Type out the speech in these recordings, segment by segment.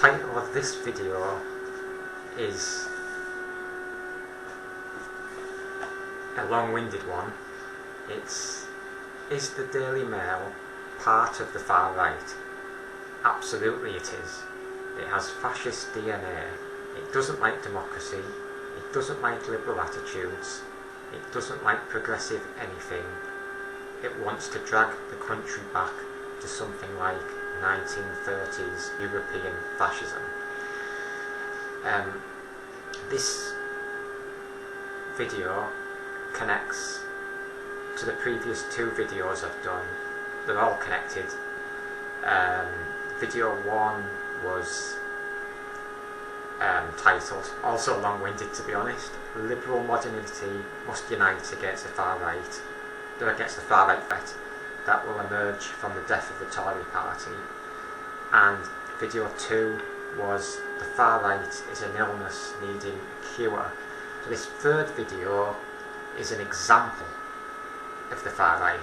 title of this video is a long-winded one. Is the Daily Mail part of the far right? Absolutely it is. It has fascist DNA. It doesn't like democracy. It doesn't like liberal attitudes. It doesn't like progressive anything. It wants to drag the country back to something like 1930s European fascism. This video connects to the previous two videos I've done. They're all connected. Video 1 was titled, also long-winded to be honest, Liberal Modernity Must Unite Against the Far Right, against the far right threat that will emerge from the death of the Tory Party. And video 2 was The Far Right is an Illness Needing a Cure. So this third video is an example of the far right.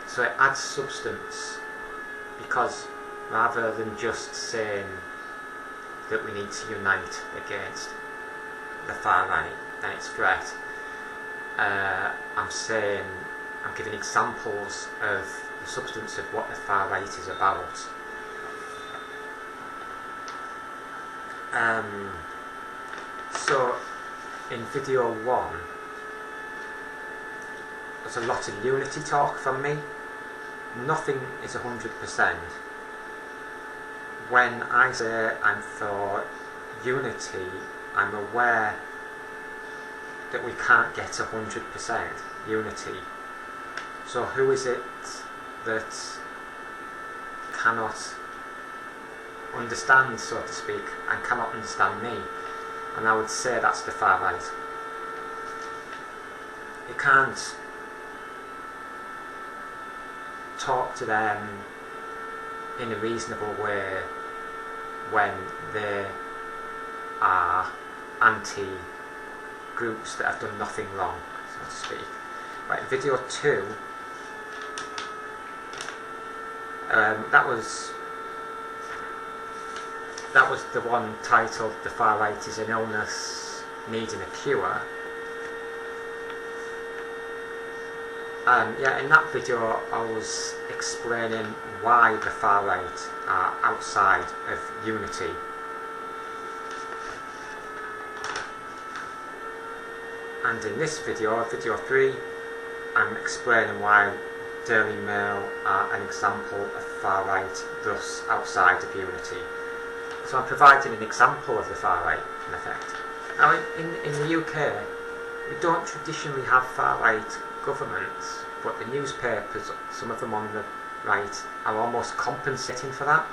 So it adds substance, because rather than just saying that we need to unite against the far right and its threat, I'm giving examples of the substance of what the far right is about. So in video 1 there's a lot of unity talk from me. Nothing is 100%. When I say I'm for unity, I'm aware that we can't get 100% unity. So who is it that cannot understand, so to speak, and cannot understand me? And I would say that's the far right. You can't talk to them in a reasonable way when they are anti-groups that have done nothing wrong, so to speak. Right, video 2, that was the one titled The Far Right is an Illness Needing a Cure. In that video I was explaining why the far right are outside of unity. And in this video, video 3, I'm explaining why Daily Mail are an example of far right, thus outside of unity. So I'm providing an example of the far right, in effect. Now in the UK, we don't traditionally have far right governments, but the newspapers, some of them on the right, are almost compensating for that.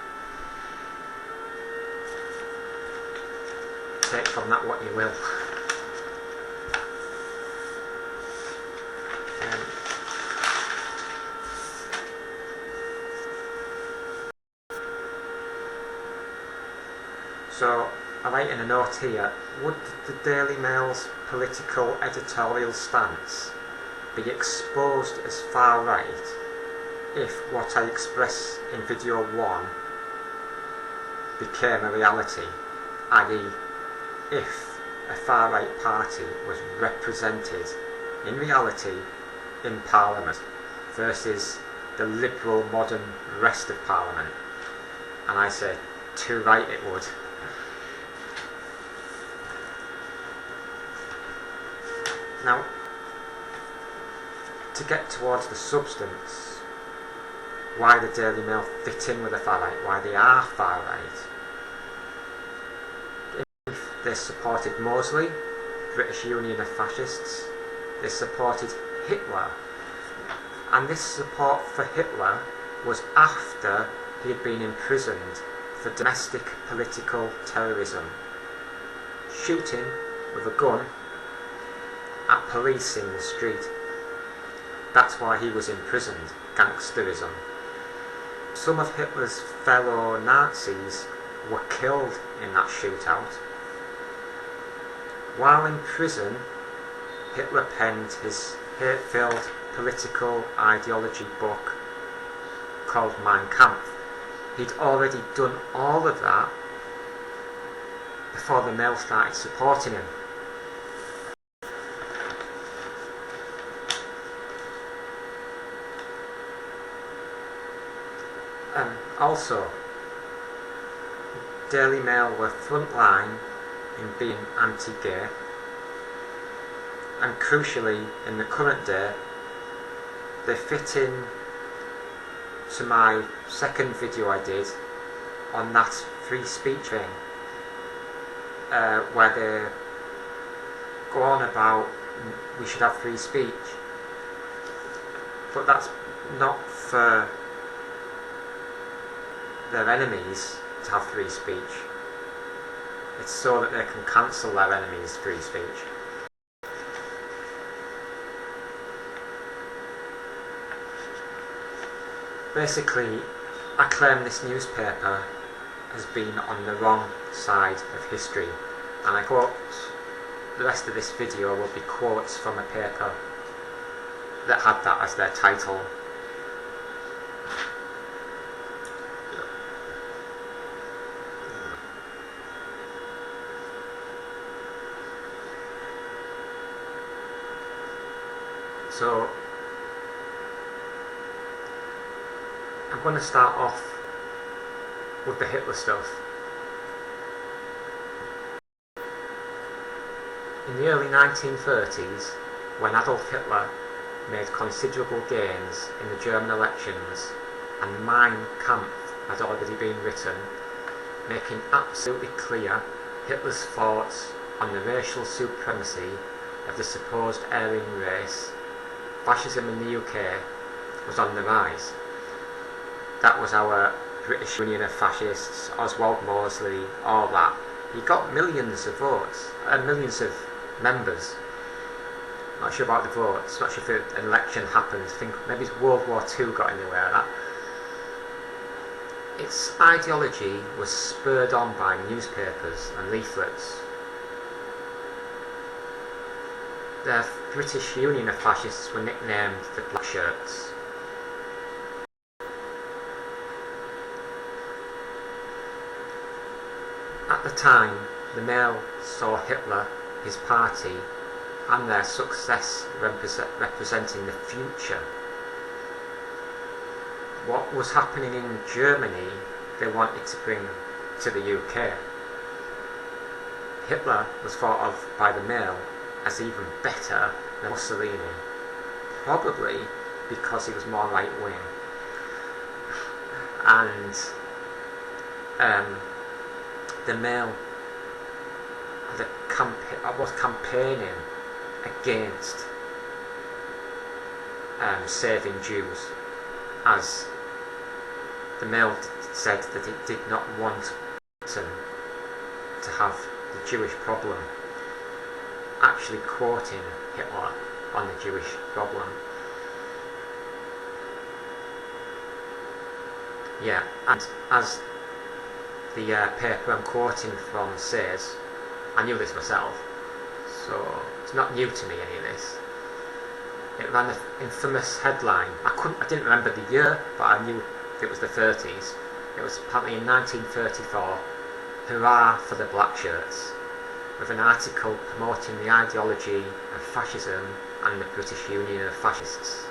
Take from that what you will. So I write in a note here, would the Daily Mail's political editorial stance be exposed as far right if what I express in video 1 became a reality, i.e. if a far right party was represented in reality in Parliament versus the liberal modern rest of Parliament? And I say too right it would. Now, to get towards the substance, why the Daily Mail fit in with the far right, why they are far right. If they supported Mosley, British Union of Fascists, they supported Hitler. And this support for Hitler was after he had been imprisoned for domestic political terrorism, shooting with a gun at police in the street. That's why he was imprisoned, gangsterism. Some of Hitler's fellow Nazis were killed in that shootout. While in prison, Hitler penned his hate-filled political ideology book called Mein Kampf. He'd already done all of that before the Mail started supporting him. Also, Daily Mail were frontline in being anti-gay, and crucially in the current day they fit in to my second video I did on that free speech thing, where they go on about we should have free speech, but that's not for their enemies to have free speech. It's so that they can cancel their enemies' free speech. Basically, I claim this newspaper has been on the wrong side of history, and I quote, the rest of this video will be quotes from a paper that had that as their title. So, I'm going to start off with the Hitler stuff. In the early 1930s, when Adolf Hitler made considerable gains in the German elections and Mein Kampf had already been written, making absolutely clear Hitler's thoughts on the racial supremacy of the supposed Aryan race, fascism in the UK was on the rise. That was our British Union of Fascists, Oswald Mosley, all that. He got millions of votes, millions of members. Not sure about the votes, not sure if an election happened. I think maybe World War II got in the way of that. Its ideology was spurred on by newspapers and leaflets. The British Union of Fascists were nicknamed the Black Shirts. At the time, the Mail saw Hitler, his party, and their success representing the future. What was happening in Germany, they wanted to bring to the UK. Hitler was thought of by the Mail as even better than Mussolini, probably because he was more right-wing. And the Mail was campaigning against saving Jews, as the Mail said that it did not want Britain to have the Jewish problem, actually quoting Hitler on the Jewish problem. Yeah, and as the paper I'm quoting from says, I knew this myself, so it's not new to me, any of this. It ran the infamous headline. I didn't remember the year, but I knew it was the 30s. It was apparently in 1934, "Hurrah for the Black Shirts," with an article promoting the ideology of fascism and the British Union of Fascists.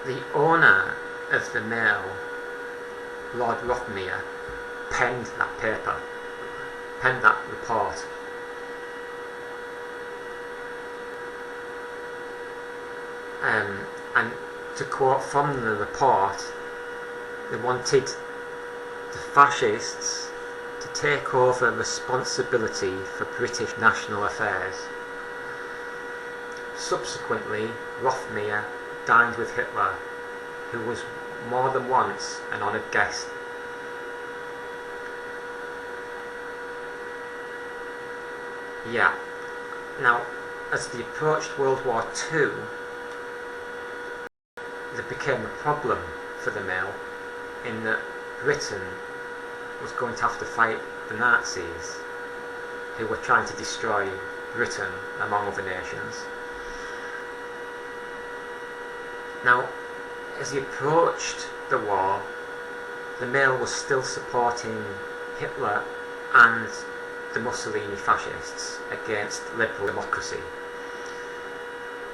The owner of the Mail, Lord Rothermere, penned that paper, penned that report. And to quote from the report, they wanted the fascists to take over responsibility for British national affairs. Subsequently, Rothermere dined with Hitler, who was more than once an honoured guest. Yeah. Now, as they approached World War II, there became a problem for the Mail in that Britain was going to have to fight the Nazis, who were trying to destroy Britain among other nations. Now, as he approached the war, the Mail was still supporting Hitler and the Mussolini fascists against liberal democracy.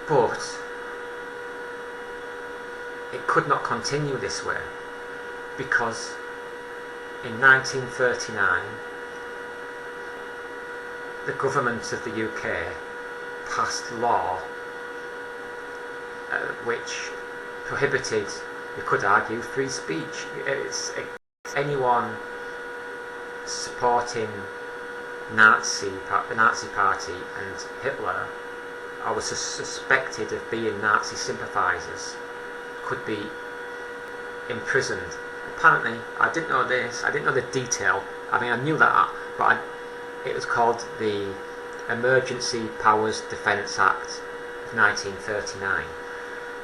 But it could not continue this way, because in 1939 the government of the UK passed law which prohibited, we could argue, free speech. It's anyone supporting the Nazi Party and Hitler, or was suspected of being Nazi sympathisers, could be imprisoned. Apparently, I didn't know this, I didn't know the detail, I mean I knew that, but it was called the Emergency Powers Defence Act of 1939.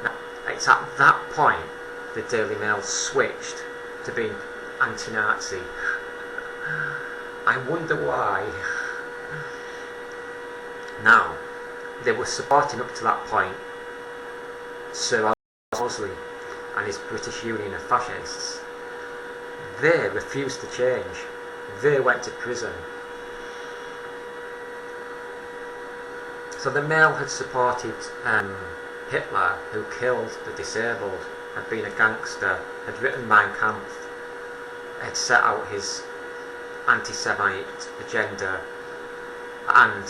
Now, it's at that point the Daily Mail switched to being anti-Nazi. I wonder why. Now, they were supporting up to that point Sir Owsley and his British Union of Fascists. They refused to change. They went to prison. So the Mail had supported Hitler, who killed the disabled, had been a gangster, had written Mein Kampf, had set out his anti-Semite agenda, and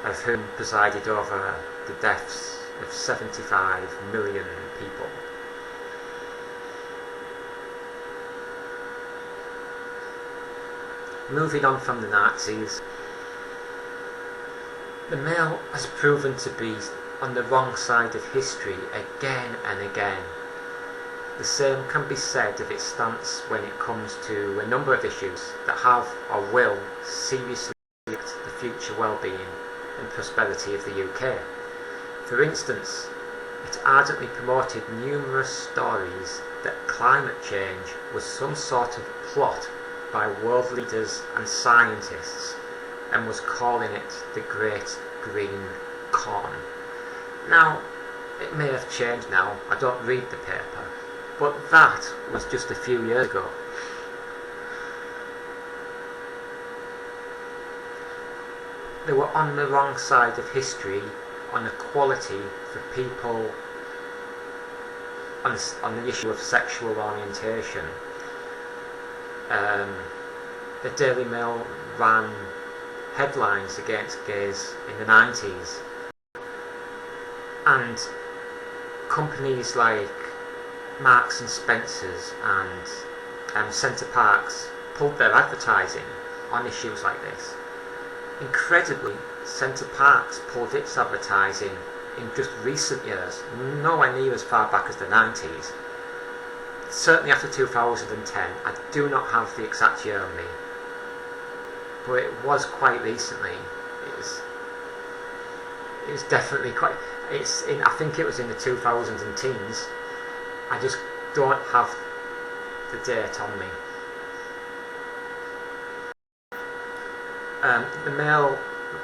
of whom presided over the deaths of 75 million people. Moving on from the Nazis, the Mail has proven to be on the wrong side of history again and again. The same can be said of its stance when it comes to a number of issues that have or will seriously affect the future well-being and prosperity of the UK. For instance, it ardently promoted numerous stories that climate change was some sort of plot by world leaders and scientists, and was calling it the Great Green Con. Now, it may have changed now, I don't read the paper, but that was just a few years ago. They were on the wrong side of history on equality for people on the issue of sexual orientation. The Daily Mail ran headlines against gays in the 90s, and companies like Marks and Spencer's and Centre Parks pulled their advertising on issues like this. Incredibly, Centre Parks pulled its advertising in just recent years, nowhere near as far back as the 90s. Certainly after 2010, I do not have the exact year on me, but it was quite recently. It was definitely quite. I think it was in the 2000s and teens. I just don't have the date on me. The Mail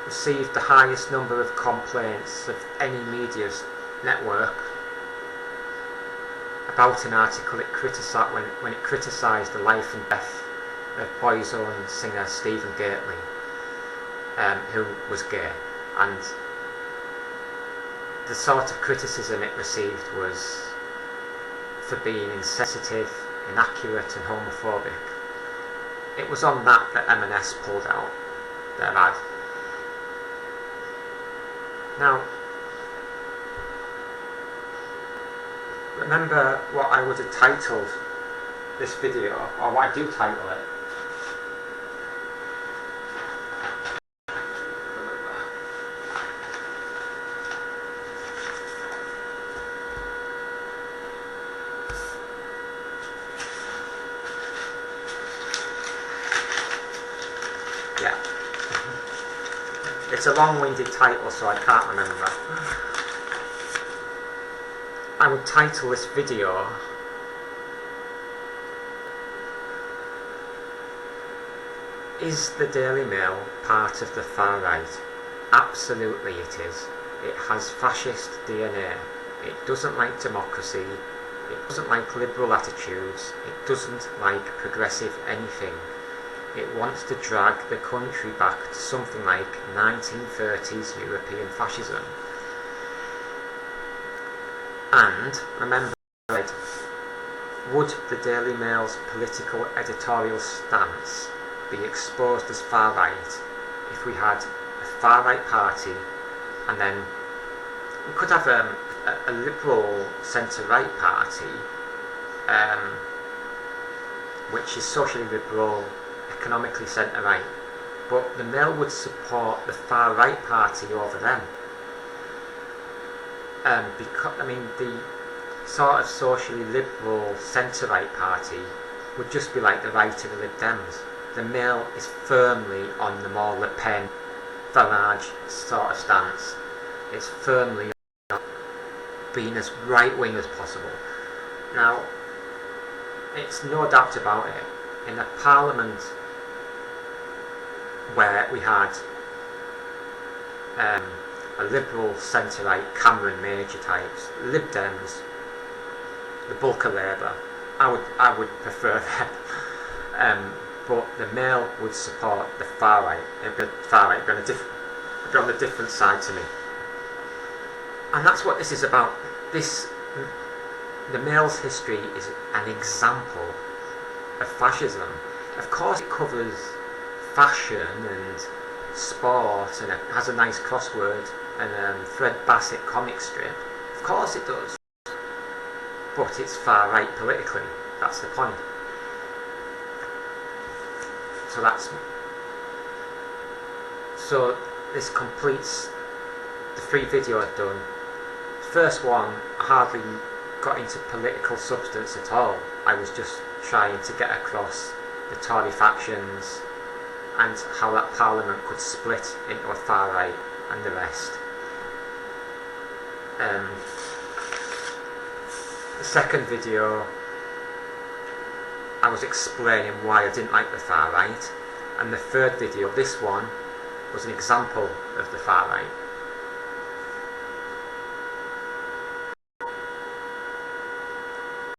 received the highest number of complaints of any media network about an article it criticised when it criticised the life and death of Boyzone singer Stephen Gately, who was gay, and the sort of criticism it received was for being insensitive, inaccurate and homophobic. It was on that M&S pulled out their ad. Now, remember what I would have titled this video, or what I do title it. Yeah. It's a long-winded title, so I can't remember. I would title this video "Is the Daily Mail part of the far right?" Absolutely it is. It has fascist DNA. It doesn't like democracy. It doesn't like liberal attitudes. It doesn't like progressive anything. it wants to drag the country back to something like 1930s European fascism. And remember, would the Daily Mail's political editorial stance be exposed as far right if we had a far right party, and then we could have a liberal centre right party, which is socially liberal, economically centre right, but the Mail would support the far right party over them. Because the sort of socially liberal centre right party would just be like the right of the Lib Dems. The Mail is firmly on the more Le Pen, Farage sort of stance. It's firmly on being as right wing as possible. Now, it's no doubt about it, in a parliament where we had a liberal centre-right Cameron Major types, Lib Dems, the bulk of Labour, I would prefer them, but the Mail would support the far right. The far right would be on the different side to me, and that's what this is about. The Mail's history is an example of fascism. Of course, it covers fashion and sport, and it has a nice crossword and Fred Bassett comic strip. Of course it does, but it's far right politically. That's the point. So this completes the 3 videos I've done. First one, I hardly got into political substance at all. I was just trying to get across the Tory factions and how that parliament could split into a far right and the rest. The second video, I was explaining why I didn't like the far right, and the third video, this one, was an example of the far right.